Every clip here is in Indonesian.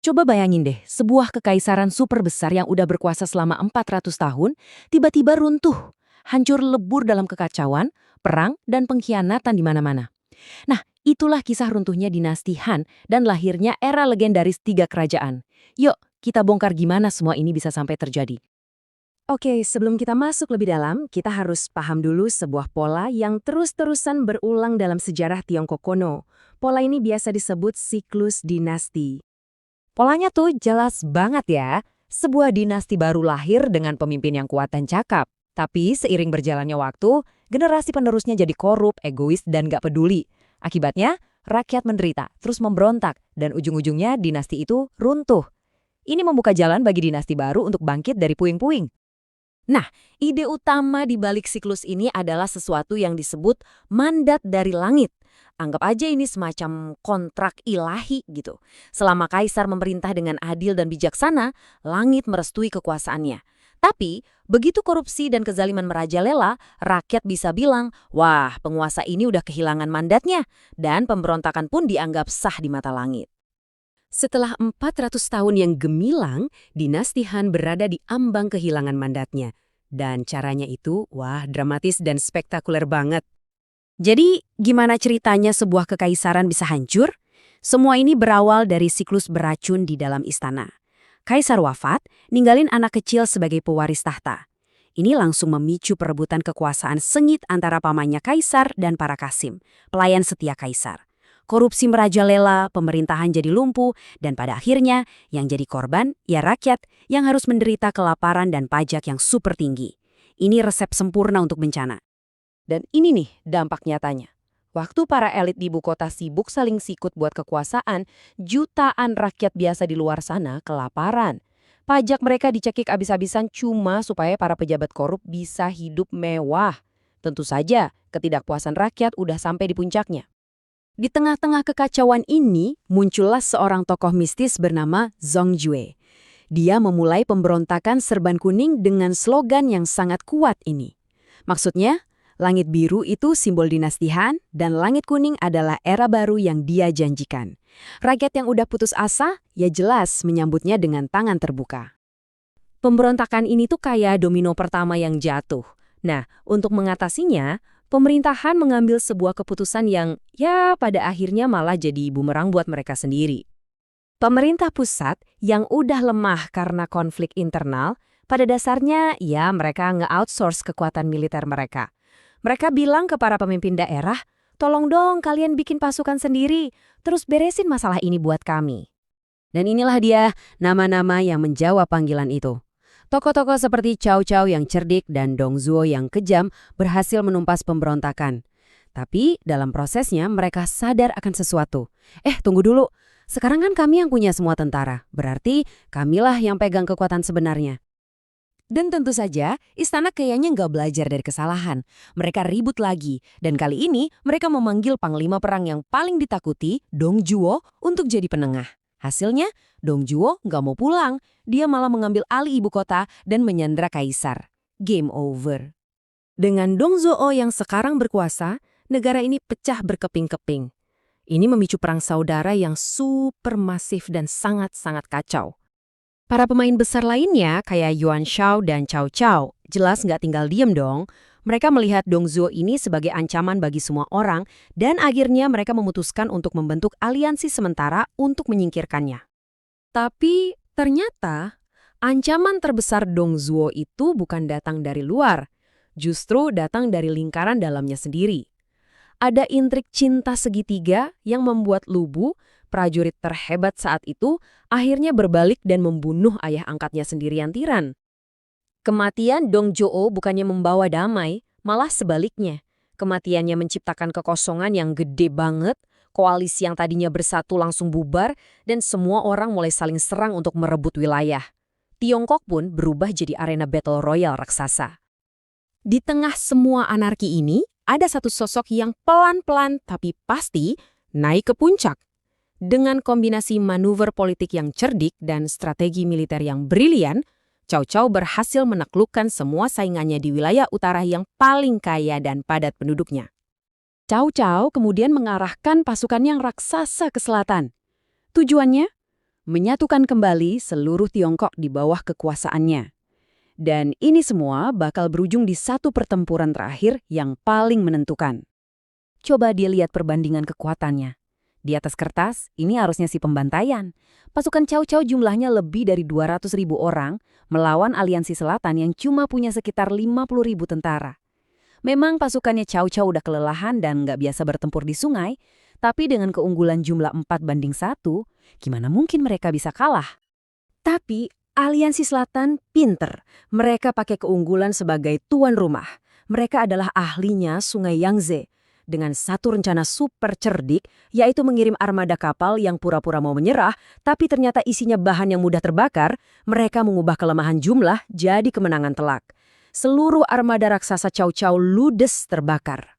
Coba bayangin deh, sebuah kekaisaran super besar yang udah berkuasa selama 400 tahun, tiba-tiba runtuh, hancur lebur dalam kekacauan, perang, dan pengkhianatan di mana-mana. Nah, itulah kisah runtuhnya dinasti Han dan lahirnya era legendaris tiga kerajaan. Yuk, kita bongkar gimana semua ini bisa sampai terjadi. Oke, sebelum kita masuk lebih dalam, kita harus paham dulu sebuah pola yang terus-terusan berulang dalam sejarah Tiongkok kuno. Pola ini biasa disebut siklus dinasti. Polanya tuh jelas banget ya. Sebuah dinasti baru lahir dengan pemimpin yang kuat dan cakap. Tapi seiring berjalannya waktu, generasi penerusnya jadi korup, egois, dan gak peduli. Akibatnya, rakyat menderita, terus memberontak, dan ujung-ujungnya dinasti itu runtuh. Ini membuka jalan bagi dinasti baru untuk bangkit dari puing-puing. Nah, ide utama di balik siklus ini adalah sesuatu yang disebut mandat dari langit. Anggap aja ini semacam kontrak ilahi gitu. Selama kaisar memerintah dengan adil dan bijaksana, langit merestui kekuasaannya. Tapi, begitu korupsi dan kezaliman merajalela, rakyat bisa bilang, wah, penguasa ini udah kehilangan mandatnya, dan pemberontakan pun dianggap sah di mata langit. Setelah 400 tahun yang gemilang, dinasti Han berada di ambang kehilangan mandatnya. Dan caranya itu, wah, dramatis dan spektakuler banget. Jadi, gimana ceritanya sebuah kekaisaran bisa hancur? Semua ini berawal dari siklus beracun di dalam istana. Kaisar wafat, ninggalin anak kecil sebagai pewaris tahta. Ini langsung memicu perebutan kekuasaan sengit antara pamannya kaisar dan para kasim, pelayan setia kaisar. Korupsi merajalela, pemerintahan jadi lumpuh, dan pada akhirnya yang jadi korban ya rakyat yang harus menderita kelaparan dan pajak yang super tinggi. Ini resep sempurna untuk bencana. Dan ini nih dampak nyatanya. Waktu para elit di ibu kota sibuk saling sikut buat kekuasaan, jutaan rakyat biasa di luar sana kelaparan. Pajak mereka dicekik abis-abisan cuma supaya para pejabat korup bisa hidup mewah. Tentu saja, ketidakpuasan rakyat udah sampai di puncaknya. Di tengah-tengah kekacauan ini, muncullah seorang tokoh mistis bernama Zhong Jue. Dia memulai pemberontakan serban kuning dengan slogan yang sangat kuat ini. Maksudnya, langit biru itu simbol dinasti Han, dan langit kuning adalah era baru yang dia janjikan. Rakyat yang udah putus asa, ya jelas menyambutnya dengan tangan terbuka. Pemberontakan ini tuh kayak domino pertama yang jatuh. Nah, untuk mengatasinya, pemerintahan mengambil sebuah keputusan yang ya pada akhirnya malah jadi bumerang buat mereka sendiri. Pemerintah pusat yang udah lemah karena konflik internal, pada dasarnya ya mereka nge-outsource kekuatan militer mereka. Mereka bilang ke para pemimpin daerah, tolong dong kalian bikin pasukan sendiri, terus beresin masalah ini buat kami. Dan inilah dia nama-nama yang menjawab panggilan itu. Tokoh-tokoh seperti Cao Cao yang cerdik dan Dong Zhuo yang kejam berhasil menumpas pemberontakan. Tapi dalam prosesnya mereka sadar akan sesuatu. Tunggu dulu. Sekarang kan kami yang punya semua tentara. Berarti kamilah yang pegang kekuatan sebenarnya. Dan tentu saja, istana kayaknya nggak belajar dari kesalahan. Mereka ribut lagi. Dan kali ini mereka memanggil panglima perang yang paling ditakuti, Dong Zhuo, untuk jadi penengah. Hasilnya, Dong Zhuo nggak mau pulang. Dia malah mengambil alih ibu kota dan menyandra kaisar. Game over. Dengan Dong Zhuo yang sekarang berkuasa, negara ini pecah berkeping-keping. Ini memicu perang saudara yang super masif dan sangat-sangat kacau. Para pemain besar lainnya kayak Yuan Shao dan Cao Cao jelas nggak tinggal diem dong. Mereka melihat Dong Zhuo ini sebagai ancaman bagi semua orang dan akhirnya mereka memutuskan untuk membentuk aliansi sementara untuk menyingkirkannya. Tapi ternyata ancaman terbesar Dong Zhuo itu bukan datang dari luar, justru datang dari lingkaran dalamnya sendiri. Ada intrik cinta segitiga yang membuat Lu Bu, prajurit terhebat saat itu, akhirnya berbalik dan membunuh ayah angkatnya sendirian tiran. Kematian Dong Zhuo bukannya membawa damai, malah sebaliknya. Kematiannya menciptakan kekosongan yang gede banget, koalisi yang tadinya bersatu langsung bubar, dan semua orang mulai saling serang untuk merebut wilayah. Tiongkok pun berubah jadi arena battle royale raksasa. Di tengah semua anarki ini, ada satu sosok yang pelan-pelan tapi pasti naik ke puncak. Dengan kombinasi manuver politik yang cerdik dan strategi militer yang brilian, Cao Cao berhasil menaklukkan semua saingannya di wilayah utara yang paling kaya dan padat penduduknya. Cao Cao kemudian mengarahkan pasukan yang raksasa ke selatan. Tujuannya? menyatukan kembali seluruh Tiongkok di bawah kekuasaannya. Dan ini semua bakal berujung di satu pertempuran terakhir yang paling menentukan. Coba dia lihat perbandingan kekuatannya. Di atas kertas, ini harusnya si pembantaian. Pasukan Cao Cao jumlahnya lebih dari 200.000 orang melawan aliansi selatan yang cuma punya sekitar 50.000 tentara. Memang pasukannya Cao Cao udah kelelahan dan nggak biasa bertempur di sungai, tapi dengan keunggulan jumlah 4-1, gimana mungkin mereka bisa kalah? Tapi aliansi selatan pinter. Mereka pakai keunggulan sebagai tuan rumah. Mereka adalah ahlinya Sungai Yangtze. Dengan satu rencana super cerdik, yaitu mengirim armada kapal yang pura-pura mau menyerah, tapi ternyata isinya bahan yang mudah terbakar, mereka mengubah kelemahan jumlah jadi kemenangan telak. Seluruh armada raksasa Cao Cao ludes terbakar.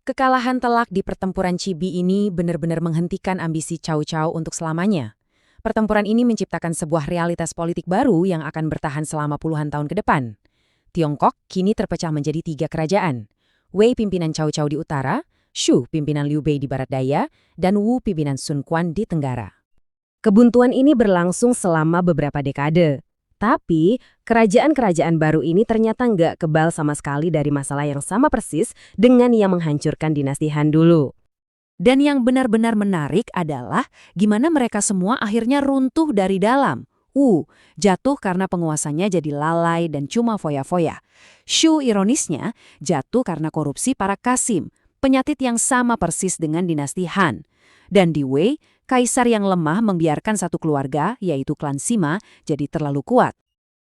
Kekalahan telak di pertempuran Chibi ini benar-benar menghentikan ambisi Cao Cao untuk selamanya. Pertempuran ini menciptakan sebuah realitas politik baru yang akan bertahan selama puluhan tahun ke depan. Tiongkok kini terpecah menjadi 3 kerajaan. Wei pimpinan Cao Cao di utara, Shu pimpinan Liu Bei di barat daya, dan Wu pimpinan Sun Quan di tenggara. Kebuntuan ini berlangsung selama beberapa dekade. Tapi, kerajaan-kerajaan baru ini ternyata nggak kebal sama sekali dari masalah yang sama persis dengan yang menghancurkan dinasti Han dulu. Dan yang benar-benar menarik adalah gimana mereka semua akhirnya runtuh dari dalam. Jatuh karena penguasanya jadi lalai dan cuma foya-foya. Shu ironisnya jatuh karena korupsi para Qasim, penyakit yang sama persis dengan dinasti Han. Dan di Wei, kaisar yang lemah membiarkan satu keluarga, yaitu klan Sima, jadi terlalu kuat.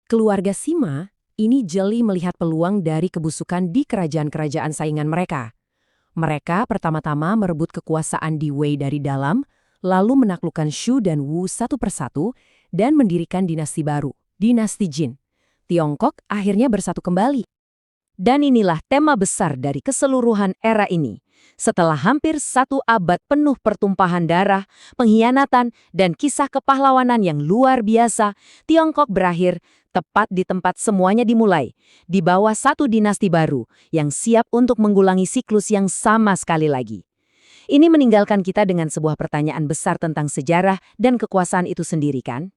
Keluarga Sima ini jeli melihat peluang dari kebusukan di kerajaan-kerajaan saingan mereka. Mereka pertama-tama merebut kekuasaan di Wei dari dalam, lalu menaklukkan Shu dan Wu satu persatu, dan mendirikan dinasti baru, dinasti Jin. Tiongkok akhirnya bersatu kembali. Dan inilah tema besar dari keseluruhan era ini. Setelah hampir 1 abad penuh pertumpahan darah, pengkhianatan, dan kisah kepahlawanan yang luar biasa, Tiongkok berakhir tepat di tempat semuanya dimulai, di bawah satu dinasti baru yang siap untuk mengulangi siklus yang sama sekali lagi. Ini meninggalkan kita dengan sebuah pertanyaan besar tentang sejarah dan kekuasaan itu sendiri, kan?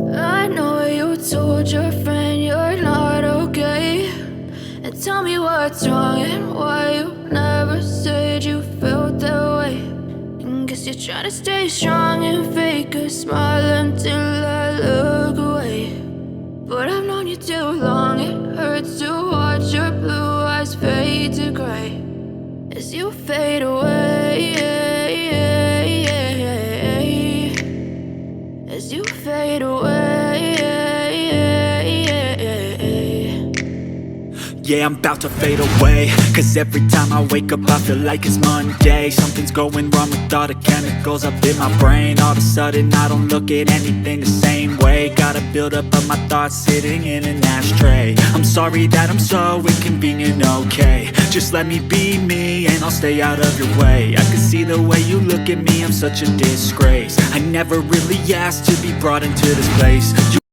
I know you told your friend you're not okay, and tell me what's wrong and why you never said you felt that way. And guess you're trying to stay strong and fake a smile until I look away. But I've known you too long, it hurts to watch your blue eyes fade to gray as you fade away, as you fade away. Yeah, I'm about to fade away, cause every time I wake up I feel like it's Monday. Something's going wrong with all the chemicals up in my brain. All of a sudden I don't look at anything the same way. Gotta build up of my thoughts sitting in an ashtray. I'm sorry that I'm so inconvenient, okay. Just let me be me and I'll stay out of your way. I can see the way you look at me, I'm such a disgrace. I never really asked to be brought into this place.